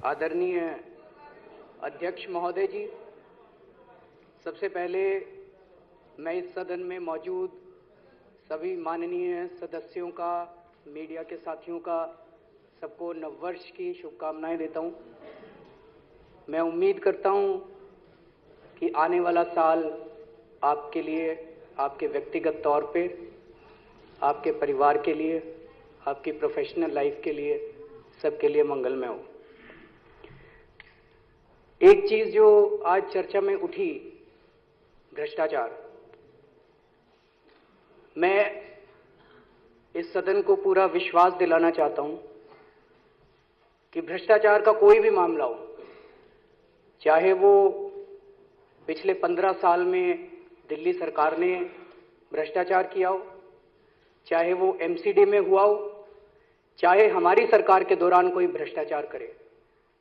आदरणीय अध्यक्ष महोदय जी, सबसे पहले मैं इस सदन में मौजूद सभी माननीय सदस्यों का, मीडिया के साथियों का, सबको नववर्ष की शुभकामनाएं देता हूं। मैं उम्मीद करता हूं कि आने वाला साल आपके लिए, आपके व्यक्तिगत तौर पे, आपके परिवार के लिए, आपकी प्रोफेशनल लाइफ के लिए, सबके लिए मंगलमय हो। एक चीज जो आज चर्चा में उठी, भ्रष्टाचार। मैं इस सदन को पूरा विश्वास दिलाना चाहता हूं कि भ्रष्टाचार का कोई भी मामला हो, चाहे वो पिछले 15 साल में दिल्ली सरकार ने भ्रष्टाचार किया हो, चाहे वो एमसीडी में हुआ हो, चाहे हमारी सरकार के दौरान कोई भ्रष्टाचार करे,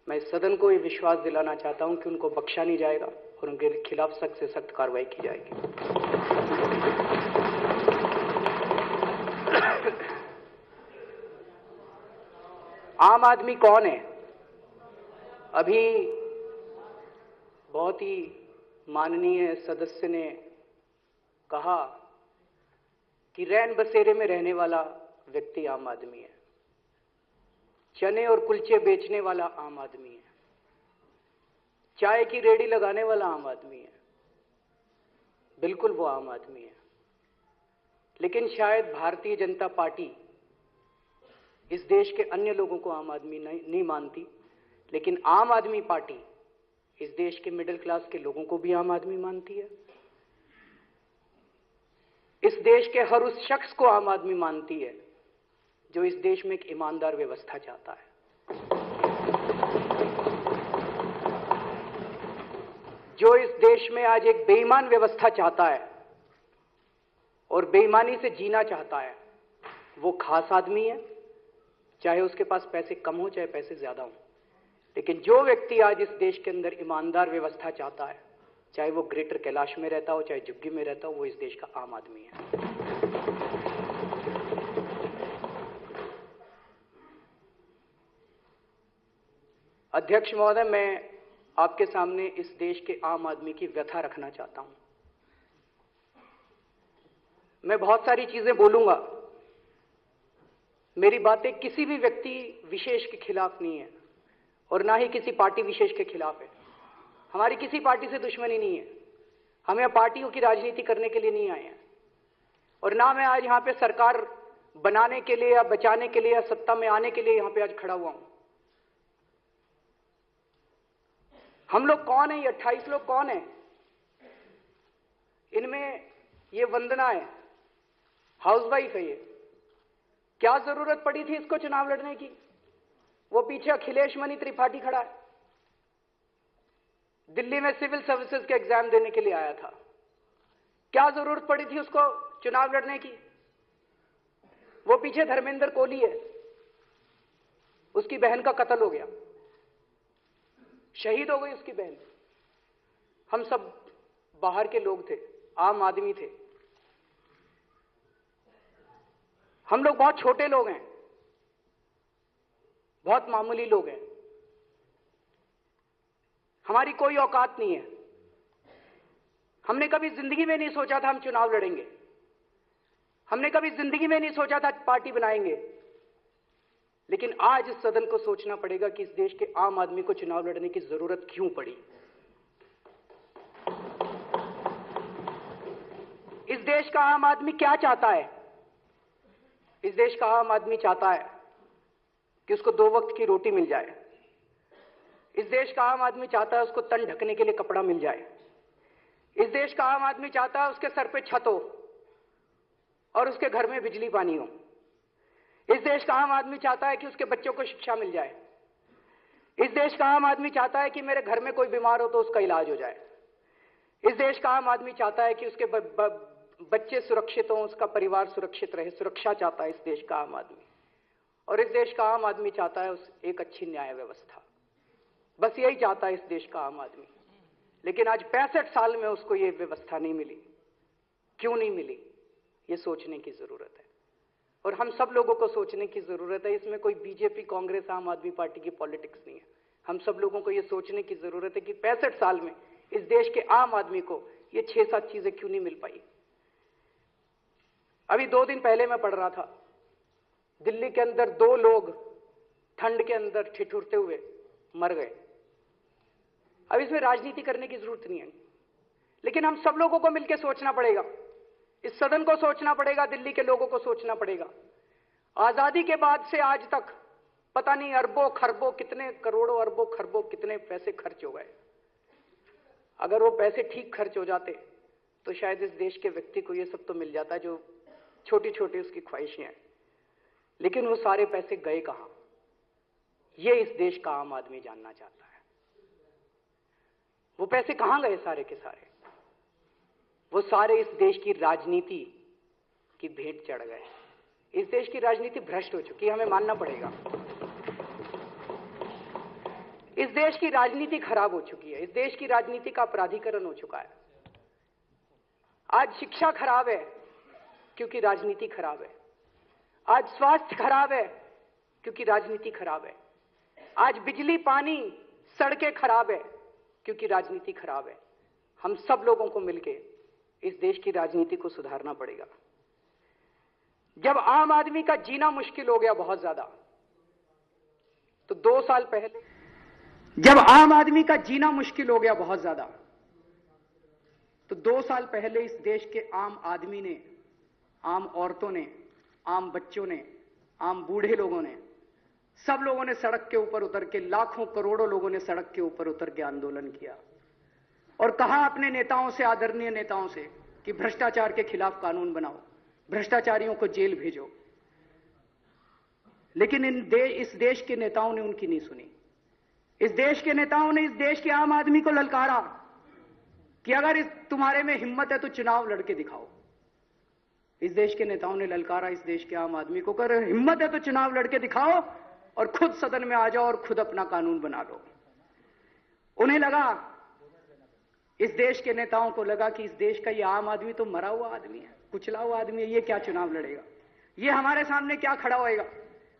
मैं इस सदन को ये विश्वास दिलाना चाहता हूं कि उनको बख्शा नहीं जाएगा और उनके खिलाफ सख्त से सख्त कार्रवाई की जाएगी। आम आदमी कौन है? अभी बहुत ही माननीय सदस्य ने कहा कि रैन बसेरे में रहने वाला व्यक्ति आम आदमी है, चने और कुलचे बेचने वाला आम आदमी है, चाय की रेहड़ी लगाने वाला आम आदमी है। बिल्कुल वो आम आदमी है, लेकिन शायद भारतीय जनता पार्टी इस देश के अन्य लोगों को आम आदमी नहीं मानती, लेकिन आम आदमी पार्टी इस देश के मिडिल क्लास के लोगों को भी आम आदमी मानती है। इस देश के हर उस शख्स को आम आदमी मानती है जो इस देश में एक ईमानदार व्यवस्था चाहता है, जो इस देश में आज एक बेईमान व्यवस्था चाहता है और बेईमानी से जीना चाहता है। वो खास आदमी है, चाहे उसके पास पैसे कम हो चाहे पैसे ज्यादा हो, लेकिन जो व्यक्ति आज इस देश के अंदर ईमानदार व्यवस्था चाहता है, चाहे वो ग्रेटर कैलाश में रहता हो चाहे झुग्गी में रहता हो, वो इस देश का आम आदमी है। अध्यक्ष महोदय, मैं आपके सामने इस देश के आम आदमी की व्यथा रखना चाहता हूं। मैं बहुत सारी चीजें बोलूंगा, मेरी बातें किसी भी व्यक्ति विशेष के खिलाफ नहीं है और ना ही किसी पार्टी विशेष के खिलाफ है। हमारी किसी पार्टी से दुश्मनी नहीं है, हम यहां पार्टियों की राजनीति करने के लिए नहीं आए हैं और ना मैं आज यहां पे सरकार बनाने के लिए या बचाने के लिए या सत्ता में आने के लिए यहां पे आज खड़ा हुआ हूं। हम लोग कौन है? ये 28 लोग कौन है? इनमें ये वंदना है, हाउसवाइफ है। ये क्या जरूरत पड़ी थी इसको चुनाव लड़ने की? वो पीछे अखिलेश मणि त्रिपाठी खड़ा है, दिल्ली में सिविल सर्विसेज के एग्जाम देने के लिए आया था। क्या जरूरत पड़ी थी उसको चुनाव लड़ने की? वो पीछे धर्मेंद्र कोहली है, उसकी बहन का कत्ल हो गया, शहीद हो गई उसकी बहन। हम सब बाहर के लोग थे, आम आदमी थे, हम लोग बहुत छोटे लोग हैं, बहुत मामूली लोग हैं, हमारी कोई औकात नहीं है। हमने कभी जिंदगी में नहीं सोचा था हम चुनाव लड़ेंगे, हमने कभी जिंदगी में नहीं सोचा था पार्टी बनाएंगे, लेकिन आज इस सदन को सोचना पड़ेगा कि इस देश के आम आदमी को चुनाव लड़ने की जरूरत क्यों पड़ी। इस देश का आम आदमी क्या चाहता है? इस देश का आम आदमी चाहता है कि उसको 2 वक्त की रोटी मिल जाए। इस देश का आम आदमी चाहता है उसको तन ढकने के लिए कपड़ा मिल जाए। इस देश का आम आदमी चाहता है उसके सर पे छत हो और उसके घर में बिजली पानी हो। इस देश का आम आदमी चाहता है कि उसके बच्चों को शिक्षा मिल जाए। इस देश का आम आदमी चाहता है कि मेरे घर में कोई बीमार हो तो उसका इलाज हो जाए। इस देश का आम आदमी चाहता है कि उसके बच्चे सुरक्षित हों, उसका परिवार सुरक्षित रहे, सुरक्षा चाहता है इस देश का आम आदमी। और इस देश का आम आदमी चाहता है एक अच्छी न्याय व्यवस्था। बस यही चाहता है इस देश का आम आदमी। लेकिन आज 65 साल में उसको ये व्यवस्था नहीं मिली। क्यों नहीं मिली, ये सोचने की जरूरत है और हम सब लोगों को सोचने की जरूरत है। इसमें कोई बीजेपी, कांग्रेस, आम आदमी पार्टी की पॉलिटिक्स नहीं है। हम सब लोगों को ये सोचने की जरूरत है कि 65 साल में इस देश के आम आदमी को ये 6-7 चीजें क्यों नहीं मिल पाई। अभी 2 दिन पहले मैं पढ़ रहा था, दिल्ली के अंदर 2 लोग ठंड के अंदर ठिठुरते हुए मर गए। अब इसमें राजनीति करने की जरूरत नहीं है, लेकिन हम सब लोगों को मिलकर सोचना पड़ेगा, इस सदन को सोचना पड़ेगा, दिल्ली के लोगों को सोचना पड़ेगा। आजादी के बाद से आज तक पता नहीं अरबों खरबों कितने करोड़ों अरबों खरबों कितने पैसे खर्च हो गए। अगर वो पैसे ठीक खर्च हो जाते तो शायद इस देश के व्यक्ति को ये सब तो मिल जाता जो छोटी छोटी उसकी ख्वाहिशें हैं, लेकिन वो सारे पैसे गए कहां, ये इस देश का आम आदमी जानना चाहता है। वो पैसे कहां गए सारे के सारे? वो सारे इस देश की राजनीति की भेंट चढ़ गए। इस देश की राजनीति भ्रष्ट हो चुकी है, हमें मानना पड़ेगा। इस देश की राजनीति खराब हो चुकी है, इस देश की राजनीति का अपराधीकरण हो चुका है। आज शिक्षा खराब है क्योंकि राजनीति खराब है। आज स्वास्थ्य खराब है क्योंकि राजनीति खराब है। आज बिजली पानी सड़कें खराब है क्योंकि राजनीति खराब है। हम सब लोगों को मिलकर इस देश की राजनीति को सुधारना पड़ेगा। जब आम आदमी का जीना मुश्किल हो गया बहुत ज्यादा, तो 2 साल पहले जब आम आदमी का जीना मुश्किल हो गया बहुत ज्यादा, तो 2 साल पहले इस देश के आम आदमी ने, आम औरतों ने, आम बच्चों ने, आम बूढ़े लोगों ने, सब लोगों ने सड़क के ऊपर उतर के, लाखों करोड़ों लोगों ने सड़क के ऊपर उतर के आंदोलन किया और कहा अपने नेताओं से, आदरणीय नेताओं से, कि भ्रष्टाचार के खिलाफ कानून बनाओ, भ्रष्टाचारियों को जेल भेजो। लेकिन इस देश के नेताओं ने उनकी नहीं सुनी। इस देश के नेताओं ने इस देश के आम आदमी को ललकारा कि अगर तुम्हारे में हिम्मत है तो चुनाव लड़के दिखाओ। इस देश के नेताओं ने ललकारा इस देश के आम आदमी को, अगर हिम्मत है तो चुनाव लड़के दिखाओ और खुद सदन में आ जाओ और खुद अपना कानून बना लो। उन्हें लगा, इस देश के नेताओं को लगा कि इस देश का ये आम आदमी तो मरा हुआ आदमी है, कुचला हुआ आदमी है, ये क्या चुनाव लड़ेगा, ये हमारे सामने क्या खड़ा होएगा,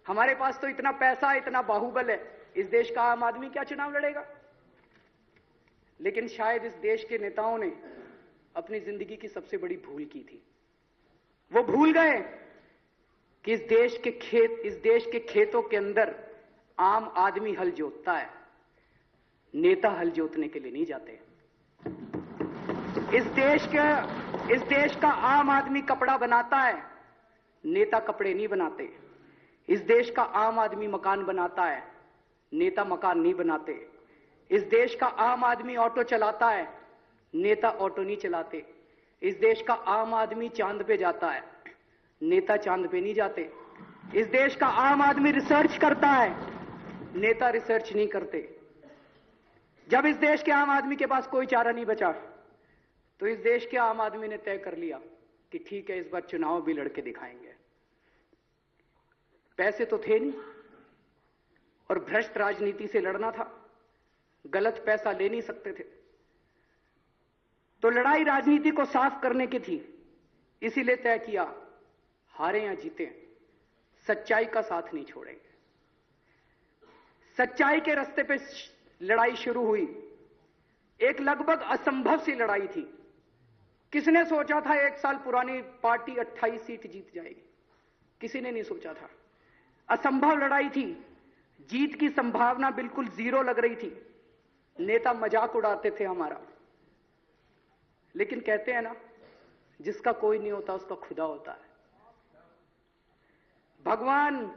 हमारे पास तो इतना पैसा, इतना बाहुबल है, इस देश का आम आदमी क्या चुनाव लड़ेगा। लेकिन शायद इस देश के नेताओं ने अपनी जिंदगी की सबसे बड़ी भूल की थी। वो भूल गए कि इस देश के खेतों के अंदर आम आदमी हल जोतता है, नेता हल जोतने के लिए नहीं जाते। इस देश का आम आदमी कपड़ा बनाता है, नेता कपड़े नहीं बनाते। इस देश का आम आदमी मकान बनाता है, नेता मकान नहीं बनाते। इस देश का आम आदमी ऑटो चलाता है, नेता ऑटो नहीं चलाते। इस देश का आम आदमी चांद पे जाता है, नेता चांद पे नहीं जाते। इस देश का आम आदमी रिसर्च करता है, नेता रिसर्च नहीं करते। जब इस देश के आम आदमी के पास कोई चारा नहीं बचा, तो इस देश के आम आदमी ने तय कर लिया कि ठीक है, इस बार चुनाव भी लड़के दिखाएंगे। पैसे तो थे नहीं और भ्रष्ट राजनीति से लड़ना था, गलत पैसा ले नहीं सकते थे, तो लड़ाई राजनीति को साफ करने की थी। इसीलिए तय किया, हारे या जीते, सच्चाई का साथ नहीं छोड़ेंगे। सच्चाई के रास्ते पे लड़ाई शुरू हुई। एक लगभग असंभव सी लड़ाई थी। किसने सोचा था 1 साल पुरानी पार्टी 28 सीट जीत जाएगी? किसी ने नहीं सोचा था। असंभव लड़ाई थी, जीत की संभावना बिल्कुल 0 लग रही थी। नेता मजाक उड़ाते थे हमारा, लेकिन कहते हैं ना, जिसका कोई नहीं होता उसका खुदा होता है। भगवान,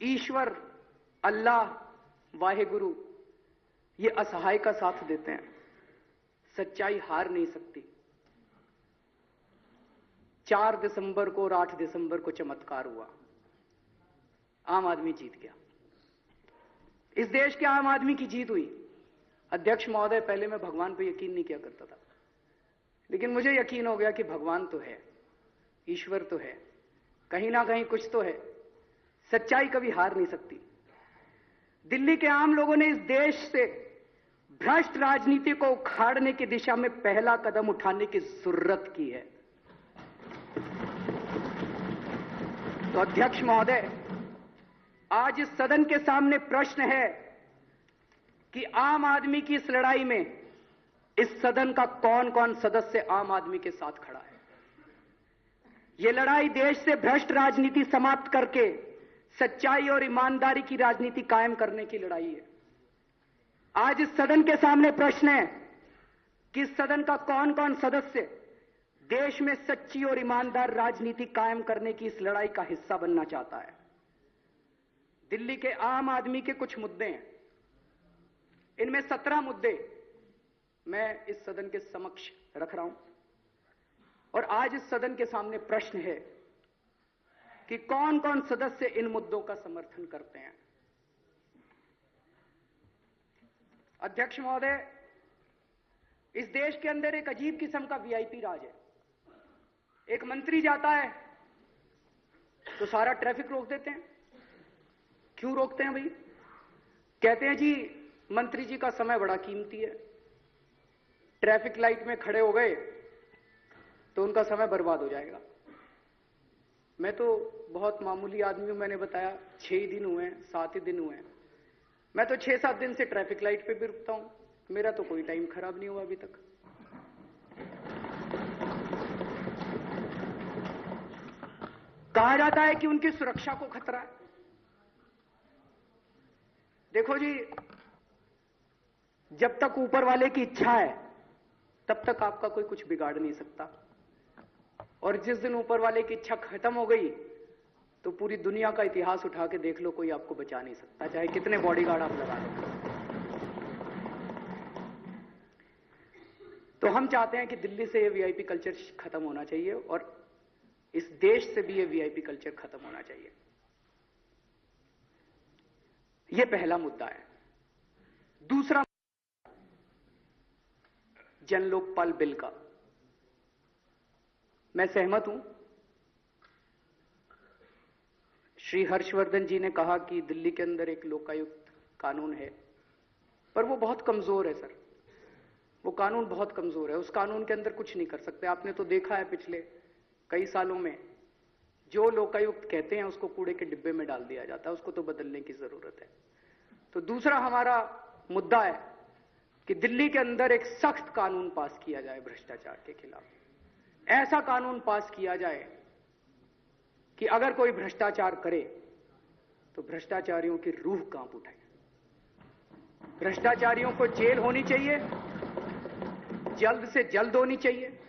ईश्वर, अल्लाह, वाहेगुरु, ये असहाय का साथ देते हैं। सच्चाई हार नहीं सकती। 4 दिसंबर को और 8 दिसंबर को चमत्कार हुआ, आम आदमी जीत गया। इस देश के आम आदमी की जीत हुई। अध्यक्ष महोदय, पहले मैं भगवान पर यकीन नहीं किया करता था, लेकिन मुझे यकीन हो गया कि भगवान तो है, ईश्वर तो है, कहीं ना कहीं कुछ तो है। सच्चाई कभी हार नहीं सकती। दिल्ली के आम लोगों ने इस देश से भ्रष्ट राजनीति को उखाड़ने की दिशा में पहला कदम उठाने की जरूरत की है। तो अध्यक्ष महोदय, आज इस सदन के सामने प्रश्न है कि आम आदमी की इस लड़ाई में इस सदन का कौन कौन सदस्य आम आदमी के साथ खड़ा है। यह लड़ाई देश से भ्रष्ट राजनीति समाप्त करके सच्चाई और ईमानदारी की राजनीति कायम करने की लड़ाई है। आज इस सदन के सामने प्रश्न है कि इस सदन का कौन कौन सदस्य देश में सच्ची और ईमानदार राजनीति कायम करने की इस लड़ाई का हिस्सा बनना चाहता है। दिल्ली के आम आदमी के कुछ मुद्दे हैं, इनमें 17 मुद्दे मैं इस सदन के समक्ष रख रहा हूं और आज इस सदन के सामने प्रश्न है कि कौन कौन सदस्य इन मुद्दों का समर्थन करते हैं। अध्यक्ष महोदय, इस देश के अंदर एक अजीब किस्म का वीआईपी राज है। एक मंत्री जाता है तो सारा ट्रैफिक रोक देते हैं। क्यों रोकते हैं भाई? कहते हैं जी मंत्री जी का समय बड़ा कीमती है, ट्रैफिक लाइट में खड़े हो गए तो उनका समय बर्बाद हो जाएगा। मैं तो बहुत मामूली आदमी हूं, मैंने बताया 6 ही दिन हुए हैं, 7 ही दिन हुए हैं। मैं तो 6-7 दिन से ट्रैफिक लाइट पे भी रुकता हूं, मेरा तो कोई टाइम खराब नहीं हुआ अभी तक। कहा जाता है कि उनकी सुरक्षा को खतरा है। देखो जी, जब तक ऊपर वाले की इच्छा है तब तक आपका कोई कुछ बिगाड़ नहीं सकता, और जिस दिन ऊपर वाले की इच्छा खत्म हो गई तो पूरी दुनिया का इतिहास उठा के देख लो, कोई आपको बचा नहीं सकता, चाहे कितने बॉडीगार्ड आप लगा लो। तो हम चाहते हैं कि दिल्ली से ये वीआईपी कल्चर खत्म होना चाहिए और इस देश से भी ये वीआईपी कल्चर खत्म होना चाहिए। ये पहला मुद्दा है। दूसरा, जन लोकपाल बिल का मैं सहमत हूं। श्री हर्षवर्धन जी ने कहा कि दिल्ली के अंदर एक लोकायुक्त कानून है, पर वो बहुत कमजोर है सर। वो कानून बहुत कमजोर है, उस कानून के अंदर कुछ नहीं कर सकते। आपने तो देखा है पिछले कई सालों में जो लोकायुक्त कहते हैं उसको कूड़े के डिब्बे में डाल दिया जाता है, उसको तो बदलने की जरूरत है। तो दूसरा हमारा मुद्दा है कि दिल्ली के अंदर एक सख्त कानून पास किया जाए भ्रष्टाचार के खिलाफ। ऐसा कानून पास किया जाए कि अगर कोई भ्रष्टाचार करे तो भ्रष्टाचारियों की रूह कांप उठे। भ्रष्टाचारियों को जेल होनी चाहिए, जल्द से जल्द होनी चाहिए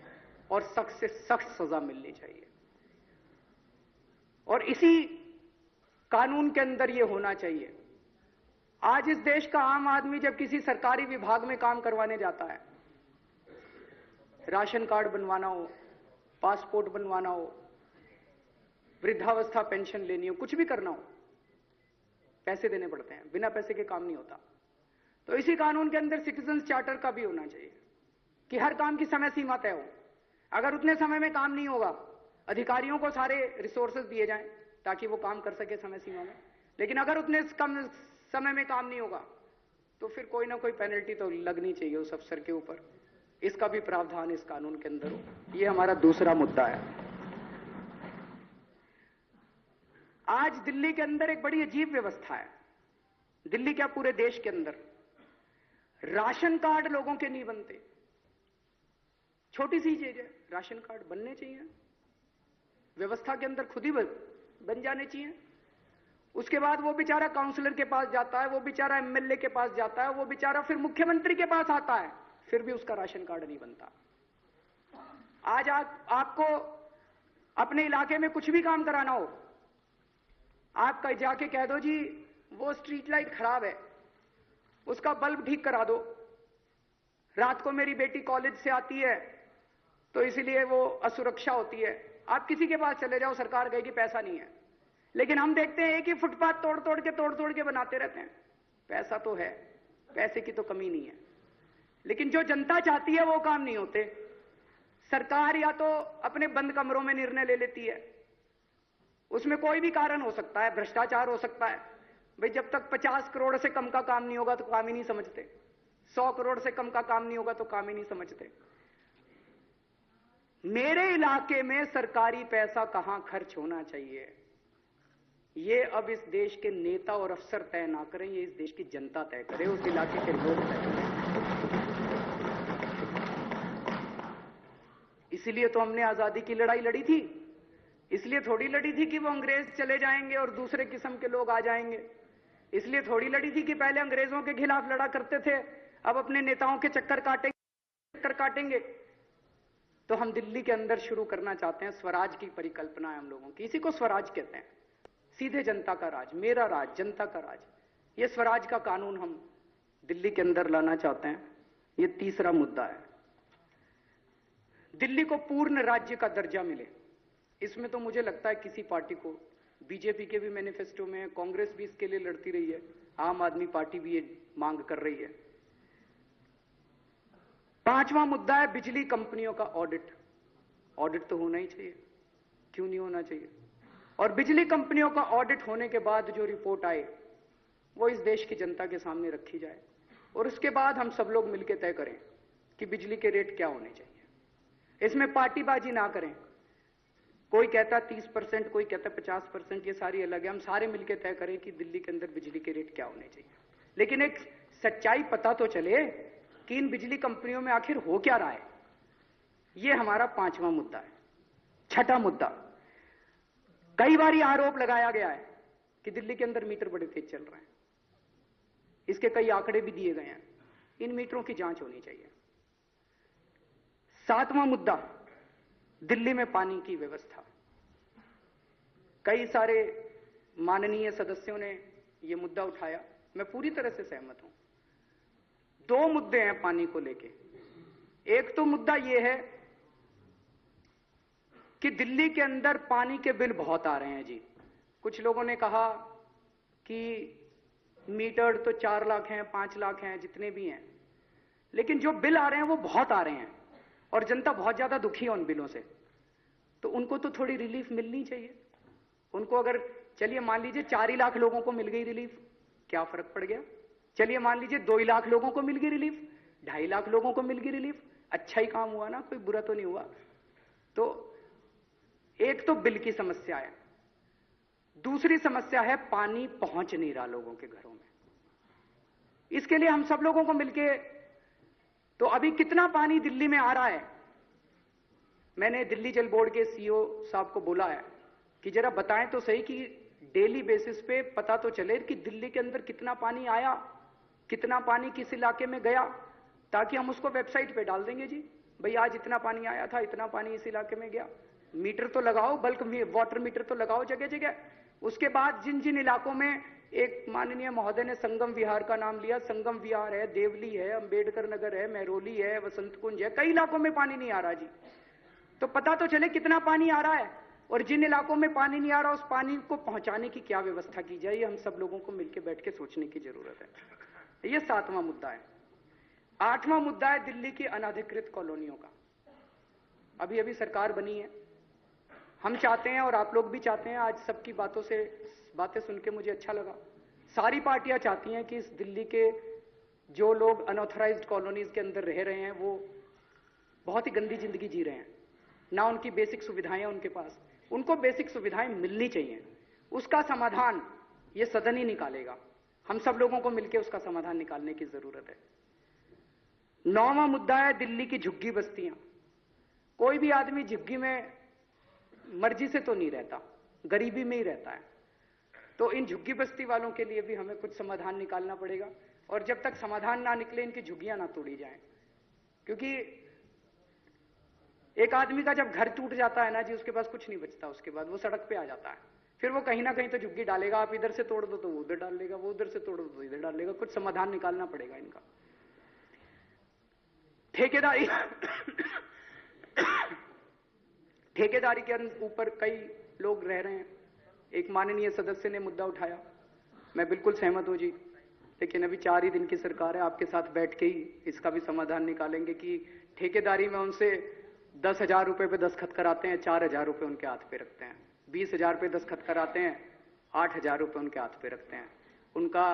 और सख्त से सख्त सजा मिलनी चाहिए। और इसी कानून के अंदर यह होना चाहिए। आज इस देश का आम आदमी जब किसी सरकारी विभाग में काम करवाने जाता है, राशन कार्ड बनवाना हो, पासपोर्ट बनवाना हो, वृद्धावस्था पेंशन लेनी हो, कुछ भी करना हो, पैसे देने पड़ते हैं, बिना पैसे के काम नहीं होता। तो इसी कानून के अंदर सिटीजन चार्टर का भी होना चाहिए कि हर काम की समय सीमा तय हो। अगर उतने समय में काम नहीं होगा, अधिकारियों को सारे रिसोर्सेज दिए जाएं ताकि वो काम कर सके समय सीमा में। लेकिन अगर उतने कम समय में काम नहीं होगा तो फिर कोई ना कोई पेनल्टी तो लगनी चाहिए उस अफसर के ऊपर। इसका भी प्रावधान इस कानून के अंदर हो। यह हमारा दूसरा मुद्दा है। आज दिल्ली के अंदर एक बड़ी अजीब व्यवस्था है। दिल्ली क्या, पूरे देश के अंदर राशन कार्ड लोगों के नहीं बनते। छोटी सी चीज है, राशन कार्ड बनने चाहिए, व्यवस्था के अंदर खुद ही बन जाने चाहिए। उसके बाद वो बेचारा काउंसलर के पास जाता है, वो बेचारा एमएलए के पास जाता है, वो बेचारा फिर मुख्यमंत्री के पास आता है, फिर भी उसका राशन कार्ड नहीं बनता। आज आपको अपने इलाके में कुछ भी काम कराना हो, आप जाके कह दो जी वो स्ट्रीट लाइट खराब है, उसका बल्ब ठीक करा दो। रात को मेरी बेटी कॉलेज से आती है तो इसलिए वो असुरक्षा होती है। आप किसी के पास चले जाओ, सरकार कहेगी पैसा नहीं है। लेकिन हम देखते हैं एक ही फुटपाथ तोड़ तोड़ के बनाते रहते हैं। पैसा तो है, पैसे की तो कमी नहीं है, लेकिन जो जनता चाहती है वो काम नहीं होते। सरकार या तो अपने बंद कमरों में निर्णय ले लेती है, उसमें कोई भी कारण हो सकता है, भ्रष्टाचार हो सकता है। भाई जब तक 50 करोड़ से कम का काम नहीं होगा तो काम ही नहीं समझते, 100 करोड़ से कम का काम नहीं होगा तो काम ही नहीं समझते। मेरे इलाके में सरकारी पैसा कहां खर्च होना चाहिए, ये अब इस देश के नेता और अफसर तय ना करें, ये इस देश की जनता तय करे, उस इलाके के लोग तय करें। इसीलिए तो हमने आजादी की लड़ाई लड़ी थी, इसलिए थोड़ी लड़ी थी कि वो अंग्रेज चले जाएंगे और दूसरे किस्म के लोग आ जाएंगे। इसलिए थोड़ी लड़ी थी कि पहले अंग्रेजों के खिलाफ लड़ा करते थे, अब अपने नेताओं के चक्कर काटेंगे। तो हम दिल्ली के अंदर शुरू करना चाहते हैं, स्वराज की परिकल्पना है हम लोगों की। इसी को स्वराज कहते हैं, सीधे जनता का राज, मेरा राज, जनता का राज। ये स्वराज का कानून हम दिल्ली के अंदर लाना चाहते हैं। ये तीसरा मुद्दा है, दिल्ली को पूर्ण राज्य का दर्जा मिले। इसमें तो मुझे लगता है किसी पार्टी को, बीजेपी के भी मैनिफेस्टो में है, कांग्रेस भी इसके लिए लड़ती रही है, आम आदमी पार्टी भी ये मांग कर रही है। पांचवा मुद्दा है बिजली कंपनियों का ऑडिट। ऑडिट तो होना ही चाहिए, क्यों नहीं होना चाहिए? और बिजली कंपनियों का ऑडिट होने के बाद जो रिपोर्ट आए वो इस देश की जनता के सामने रखी जाए, और उसके बाद हम सब लोग मिलकर तय करें कि बिजली के रेट क्या होने चाहिए। इसमें पार्टीबाजी ना करें, कोई कहता 30%, कोई कहता 50%, ये सारी अलग है। हम सारे मिलकर तय करें कि दिल्ली के अंदर बिजली के रेट क्या होने चाहिए, लेकिन एक सच्चाई पता तो चले कि इन बिजली कंपनियों में आखिर हो क्या रहा है। ये हमारा पांचवा मुद्दा है। छठा मुद्दा, कई बार आरोप लगाया गया है कि दिल्ली के अंदर मीटर बड़े तेज चल रहे हैं, इसके कई आंकड़े भी दिए गए हैं। इन मीटरों की जांच होनी चाहिए। सातवां मुद्दा, दिल्ली में पानी की व्यवस्था। कई सारे माननीय सदस्यों ने यह मुद्दा उठाया, मैं पूरी तरह से सहमत हूं। दो मुद्दे हैं पानी को लेके। एक तो मुद्दा यह है कि दिल्ली के अंदर पानी के बिल बहुत आ रहे हैं जी। कुछ लोगों ने कहा कि मीटर तो 4 लाख हैं, 5 लाख हैं, जितने भी हैं, लेकिन जो बिल आ रहे हैं वो बहुत आ रहे हैं और जनता बहुत ज्यादा दुखी है उन बिलों से। तो उनको तो थोड़ी रिलीफ मिलनी चाहिए। उनको अगर, चलिए मान लीजिए 4 ही लाख लोगों को मिल गई रिलीफ, क्या फर्क पड़ गया? चलिए मान लीजिए 2 ही लाख लोगों को मिल गई रिलीफ, 2.5 लाख लोगों को मिल गई रिलीफ, अच्छा ही काम हुआ ना, कोई बुरा तो नहीं हुआ। तो एक तो बिल की समस्या है, दूसरी समस्या है पानी पहुंच नहीं रहा लोगों के घरों में। इसके लिए हम सब लोगों को मिलके, तो अभी कितना पानी दिल्ली में आ रहा है, मैंने दिल्ली जल बोर्ड के सीईओ साहब को बोला है कि जरा बताएं तो सही कि डेली बेसिस पे पता तो चले कि दिल्ली के अंदर कितना पानी आया, कितना पानी किस इलाके में गया, ताकि हम उसको वेबसाइट पे डाल देंगे जी, भाई आज इतना पानी आया था, इतना पानी इस इलाके में गया। मीटर तो लगाओ, बल्क वाटर मीटर तो लगाओ जगह जगह। उसके बाद जिन जिन इलाकों में, एक माननीय महोदय ने संगम विहार का नाम लिया, संगम विहार है, देवली है, अंबेडकर नगर है, महरौली है, वसंत कुंज है, कई इलाकों में पानी नहीं आ रहा जी। तो पता तो चले कितना पानी आ रहा है, और जिन इलाकों में पानी नहीं आ रहा उस पानी को पहुंचाने की क्या व्यवस्था की जाए, ये हम सब लोगों को मिलकर बैठ के सोचने की जरूरत है। ये 7वां मुद्दा है। 8वां मुद्दा है दिल्ली की अनाधिकृत कॉलोनियों का। अभी अभी सरकार बनी है, हम चाहते हैं और आप लोग भी चाहते हैं, आज सबकी बातें सुन के मुझे अच्छा लगा, सारी पार्टियां चाहती हैं कि इस दिल्ली के जो लोग अनऑथराइज्ड कॉलोनीज के अंदर रह रहे हैं वो बहुत ही गंदी जिंदगी जी रहे हैं, ना उनकी बेसिक सुविधाएं हैं उनके पास, उनको बेसिक सुविधाएं मिलनी चाहिए। उसका समाधान ये सदन ही निकालेगा, हम सब लोगों को मिलकर उसका समाधान निकालने की जरूरत है। 9वां मुद्दा है दिल्ली की झुग्गी बस्तियां। कोई भी आदमी झुग्गी में मर्जी से तो नहीं रहता, गरीबी में ही रहता है। तो इन झुग्गी बस्ती वालों के लिए भी हमें कुछ समाधान निकालना पड़ेगा, और जब तक समाधान ना निकले इनकी झुग्गियां ना तोड़ी जाएं, क्योंकि एक आदमी का जब घर टूट जाता है ना जी, उसके पास कुछ नहीं बचता, उसके बाद वो सड़क पे आ जाता है, फिर वो कहीं ना कहीं तो झुग्गी डालेगा। आप इधर से तोड़ दो तो वो उधर डाल लेगा, वो उधर से तोड़ दो तो इधर डाल लेगा। कुछ समाधान निकालना पड़ेगा इनका। ठेकेदारी के ऊपर कई लोग रह रहे हैं। एक माननीय सदस्य ने मुद्दा उठाया, मैं बिल्कुल सहमत हूं जी, लेकिन अभी 4 ही दिन की सरकार है, आपके साथ बैठ के ही इसका भी समाधान निकालेंगे कि ठेकेदारी में उनसे 10,000 रुपए पे दस्तखत कराते हैं, 4,000 रुपए उनके हाथ पे रखते हैं, 20,000 पे दस्तखत कराते हैं, 8,000 रुपए उनके हाथ पे रखते हैं, उनका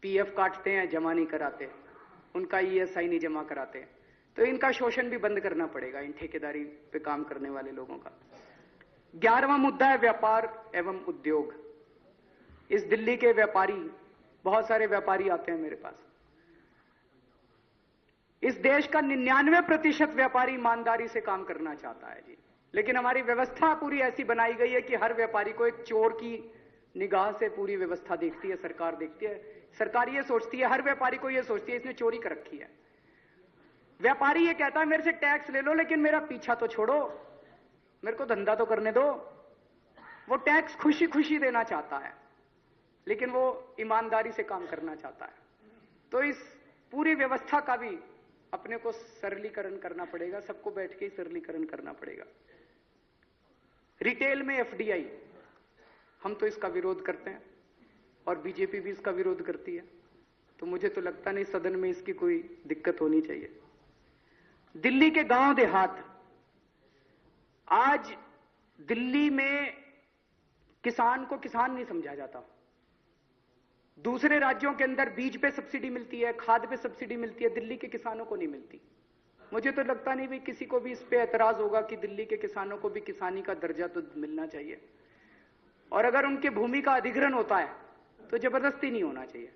पीएफ काटते हैं, जमा नहीं कराते, उनका ईएसआई नहीं जमा कराते। तो इनका शोषण भी बंद करना पड़ेगा, इन ठेकेदारी पे काम करने वाले लोगों का। 11वां मुद्दा है व्यापार एवं उद्योग। इस दिल्ली के व्यापारी, बहुत सारे व्यापारी आते हैं मेरे पास। इस देश का 99% व्यापारी ईमानदारी से काम करना चाहता है जी, लेकिन हमारी व्यवस्था पूरी ऐसी बनाई गई है कि हर व्यापारी को एक चोर की निगाह से पूरी व्यवस्था देखती है, सरकार देखती है। सरकार ये सोचती है, हर व्यापारी को ये सोचती है इसने चोरी कर रखी है। व्यापारी ये कहता है मेरे से टैक्स ले लो लेकिन मेरा पीछा तो छोड़ो, मेरे को धंधा तो करने दो। वो टैक्स खुशी खुशी देना चाहता है, लेकिन वो ईमानदारी से काम करना चाहता है। तो इस पूरी व्यवस्था का भी अपने को सरलीकरण करना पड़ेगा, सबको बैठ के ही सरलीकरण करना पड़ेगा। रिटेल में एफडीआई, हम तो इसका विरोध करते हैं और बीजेपी भी इसका विरोध करती है, तो मुझे तो लगता नहीं सदन में इसकी कोई दिक्कत होनी चाहिए। दिल्ली के गांव देहात, आज दिल्ली में किसान को किसान नहीं समझा जाता। दूसरे राज्यों के अंदर बीज पे सब्सिडी मिलती है, खाद पे सब्सिडी मिलती है, दिल्ली के किसानों को नहीं मिलती। मुझे तो लगता नहीं भी किसी को भी इस पे एतराज होगा कि दिल्ली के किसानों को भी किसानी का दर्जा तो मिलना चाहिए, और अगर उनके भूमि का अधिग्रहण होता है तो जबरदस्ती नहीं होना चाहिए।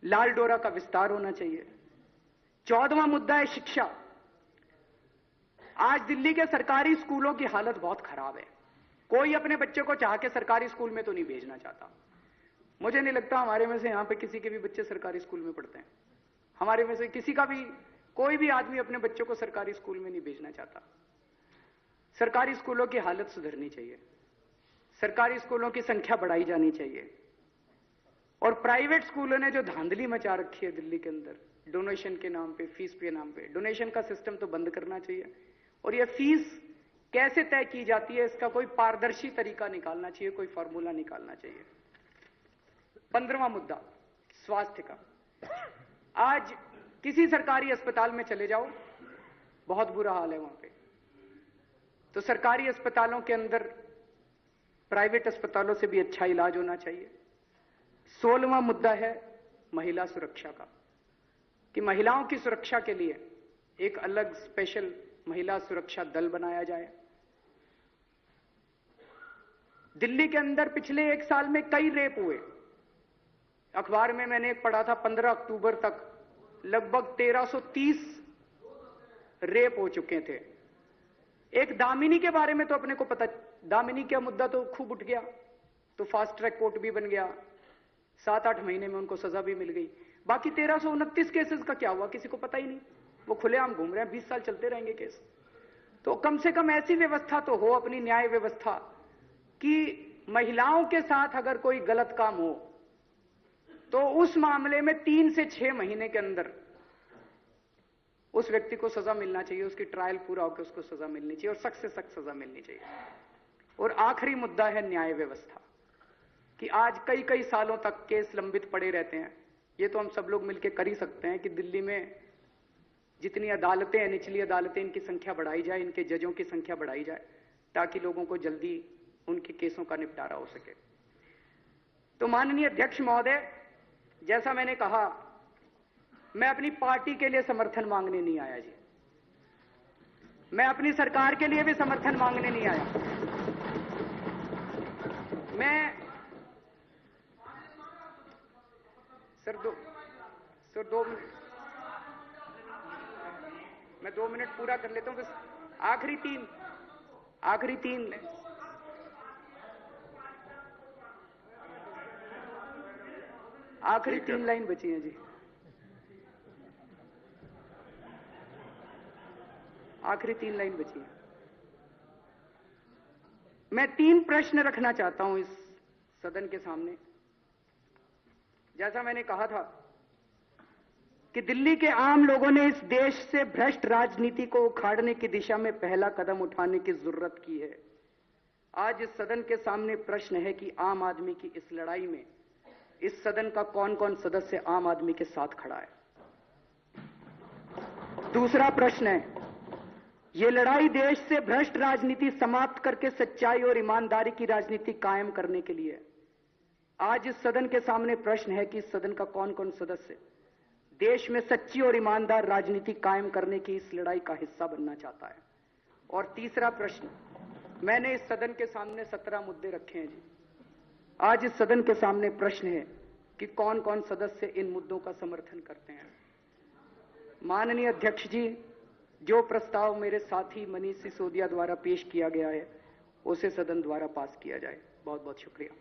लाल डोरा का विस्तार होना चाहिए। 14वां मुद्दा है शिक्षा। आज दिल्ली के सरकारी स्कूलों की हालत बहुत खराब है। कोई अपने बच्चे को चाह के सरकारी स्कूल में तो नहीं भेजना चाहता। मुझे नहीं लगता हमारे में से यहां पे किसी के भी बच्चे सरकारी स्कूल में पढ़ते हैं। हमारे में से किसी का भी, कोई भी आदमी अपने बच्चों को सरकारी स्कूल में नहीं भेजना चाहता। सरकारी स्कूलों की हालत सुधरनी चाहिए, सरकारी स्कूलों की संख्या बढ़ाई जानी चाहिए। और प्राइवेट स्कूलों ने जो धांधली मचा रखी है दिल्ली के अंदर, डोनेशन के नाम पे, फीस के नाम पे, डोनेशन का सिस्टम तो बंद करना चाहिए। और यह फीस कैसे तय की जाती है, इसका कोई पारदर्शी तरीका निकालना चाहिए, कोई फॉर्मूला निकालना चाहिए। 15वां मुद्दा स्वास्थ्य का। आज किसी सरकारी अस्पताल में चले जाओ, बहुत बुरा हाल है वहां पे। तो सरकारी अस्पतालों के अंदर प्राइवेट अस्पतालों से भी अच्छा इलाज होना चाहिए। 16वां मुद्दा है महिला सुरक्षा का, कि महिलाओं की सुरक्षा के लिए एक अलग स्पेशल महिला सुरक्षा दल बनाया जाए। दिल्ली के अंदर पिछले 1 साल में कई रेप हुए। अखबार में मैंने एक पढ़ा था, 15 अक्टूबर तक लगभग 1330 रेप हो चुके थे। एक दामिनी के बारे में तो अपने को पता, दामिनी का मुद्दा तो खूब उठ गया, तो फास्ट ट्रैक कोर्ट भी बन गया, 7-8 महीने में उनको सजा भी मिल गई। बाकी 1329 केसेस का क्या हुआ किसी को पता ही नहीं, वो खुलेआम घूम रहे हैं, 20 साल चलते रहेंगे केस। तो कम से कम ऐसी व्यवस्था तो हो अपनी न्याय व्यवस्था कि महिलाओं के साथ अगर कोई गलत काम हो तो उस मामले में 3 से 6 महीने के अंदर उस व्यक्ति को सजा मिलना चाहिए, उसकी ट्रायल पूरा होकर उसको सजा मिलनी चाहिए और सख्त से सख्त सजा मिलनी चाहिए। और आखिरी मुद्दा है न्याय व्यवस्था, कि आज कई कई सालों तक केस लंबित पड़े रहते हैं। ये तो हम सब लोग मिलकर कर ही सकते हैं कि दिल्ली में जितनी अदालतें हैं, निचली अदालतें, इनकी संख्या बढ़ाई जाए, इनके जजों की संख्या बढ़ाई जाए, ताकि लोगों को जल्दी उनके केसों का निपटारा हो सके। तो माननीय अध्यक्ष महोदय, जैसा मैंने कहा, मैं अपनी पार्टी के लिए समर्थन मांगने नहीं आया जी, मैं अपनी सरकार के लिए भी समर्थन मांगने नहीं आया। मैं सर 2 मिनट, मैं 2 मिनट पूरा कर लेता हूं, बस आखिरी तीन लाइन बची हैं जी। आखिरी 3 लाइन बची है। मैं 3 प्रश्न रखना चाहता हूं इस सदन के सामने। जैसा मैंने कहा था कि दिल्ली के आम लोगों ने इस देश से भ्रष्ट राजनीति को उखाड़ने की दिशा में पहला कदम उठाने की जरूरत की है। आज इस सदन के सामने प्रश्न है कि आम आदमी की इस लड़ाई में इस सदन का कौन कौन सदस्य आम आदमी के साथ खड़ा है। दूसरा प्रश्न है, ये लड़ाई देश से भ्रष्ट राजनीति समाप्त करके सच्चाई और ईमानदारी की राजनीति कायम करने के लिए। आज इस सदन के सामने प्रश्न है कि इस सदन का कौन कौन सदस्य देश में सच्ची और ईमानदार राजनीति कायम करने की इस लड़ाई का हिस्सा बनना चाहता है। और तीसरा प्रश्न, मैंने इस सदन के सामने 17 मुद्दे रखे हैं जी। आज इस सदन के सामने प्रश्न है कि कौन कौन सदस्य इन मुद्दों का समर्थन करते हैं। माननीय अध्यक्ष जी, जो प्रस्ताव मेरे साथी मनीष सिसोदिया द्वारा पेश किया गया है उसे सदन द्वारा पास किया जाए। बहुत बहुत शुक्रिया।